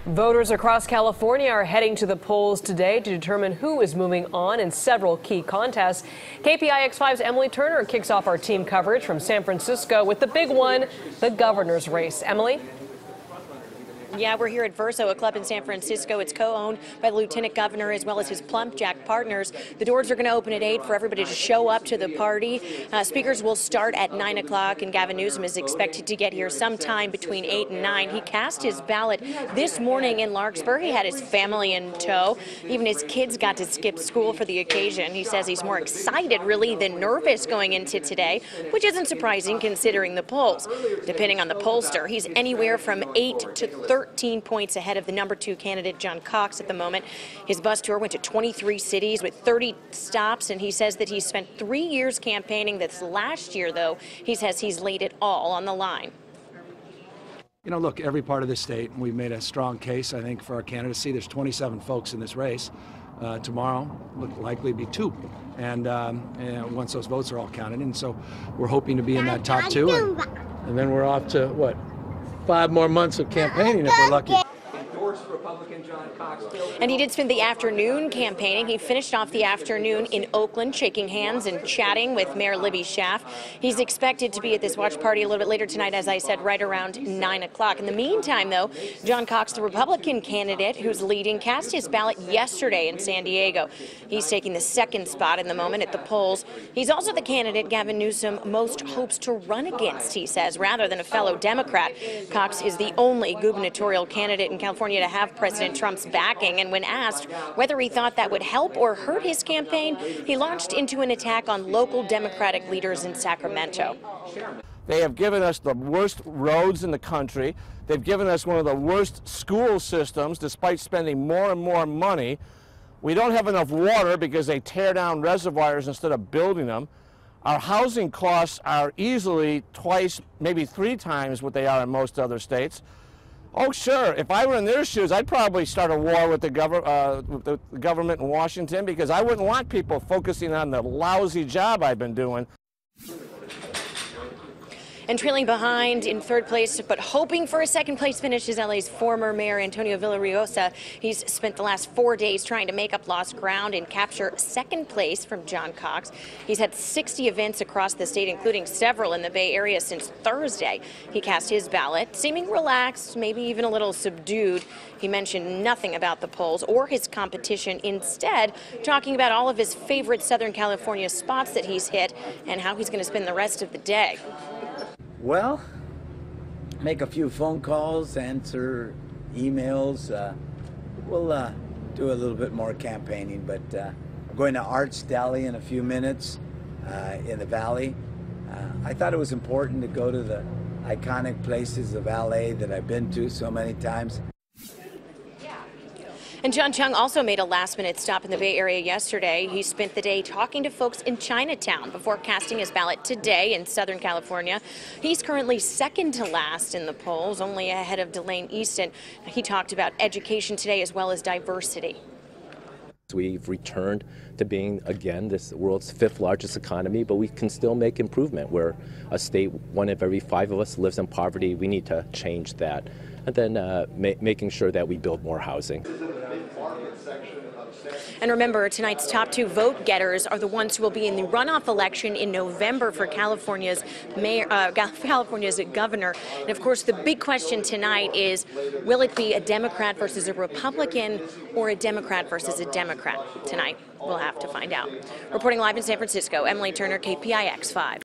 Voters across California are heading to the polls today to determine who is moving on in several key contests. KPIX5's Emily Turner kicks off our team coverage from San Francisco with the big one, the governor's race. Emily? Yeah, we're here at Verso, a club in San Francisco. It's co-owned by the lieutenant governor as well as his Plumpjack partners. The doors are going to open at 8 for everybody to show up to the party. Speakers will start at 9 o'clock, and Gavin Newsom is expected to get here sometime between 8 and 9. He cast his ballot this morning in Larkspur. He had his family in tow. Even his kids got to skip school for the occasion. He says he's more excited, really, than nervous going into today, which isn't surprising considering the polls. Depending on the pollster, he's anywhere from 8 to 13 points ahead of the number 2 candidate, John Cox, at the moment. His bus tour went to 23 cities with 30 stops, and he says that he spent 3 years campaigning. This last year, though, he says he's laid it all on the line. You know, look, every part of this state, we've made a strong case, I think, for our candidacy. There's 27 folks in this race. Tomorrow, likely be 2. And once those votes are all counted. And so we're hoping to be in that top 2. And then we're off to, what, 5 more months of campaigning if we're lucky. And he did spend the afternoon campaigning. He finished off the afternoon in Oakland, shaking hands and chatting with Mayor Libby Schaaf. He's expected to be at this watch party a little bit later tonight, as I said, right around 9 o'clock. In the meantime, though, John Cox, the Republican candidate who's leading, cast his ballot yesterday in San Diego. He's taking the 2nd spot in the moment at the polls. He's also the candidate Gavin Newsom most hopes to run against, he says, rather than a fellow Democrat. Cox is the only gubernatorial candidate in California to have President Trump's backing, and when asked whether he thought that would help or hurt his campaign, he launched into an attack on local Democratic leaders in Sacramento. They have given us the worst roads in the country. They've given us one of the worst school systems despite spending more and more money. We don't have enough water because they tear down reservoirs instead of building them. Our housing costs are easily twice, maybe 3 times what they are in most other states. Oh, sure. If I were in their shoes, I'd probably start a war with the government in Washington, because I wouldn't want people focusing on the lousy job I've been doing. And trailing behind in 3rd place, but hoping for a 2nd place finish, is LA's former mayor, Villaraigosa. He's spent the last 4 days trying to make up lost ground and capture 2nd place from John Cox. He's had 60 events across the state, including several in the Bay Area since Thursday. He cast his ballot, seeming relaxed, maybe even a little subdued. He mentioned nothing about the polls or his competition, instead talking about all of his favorite Southern California spots that he's hit and how he's going to spend the rest of the day. Well, make a few phone calls, answer emails. We'll do a little bit more campaigning, but I'm going to Arts Deli in a few minutes in the Valley. I thought it was important to go to the iconic places of LA that I've been to so many times. And John Chung also made a last-minute stop in the Bay Area yesterday. He spent the day talking to folks in Chinatown before casting his ballot today in Southern California. He's currently 2nd to last in the polls, only ahead of Delane Easton. He talked about education today as well as diversity. We've returned to being, again, this world's 5th largest economy, but we can still make improvement. We're a state, 1 of every 5 of us lives in poverty. We need to change that. And then making sure that we build more housing. And remember, tonight's top 2 vote getters are the ones who will be in the runoff election in November for California's governor. And of course, the big question tonight is, will it be a Democrat versus a Republican, or a Democrat versus a Democrat? Tonight, we'll have to find out. Reporting live in San Francisco, Emily Turner, KPIX 5.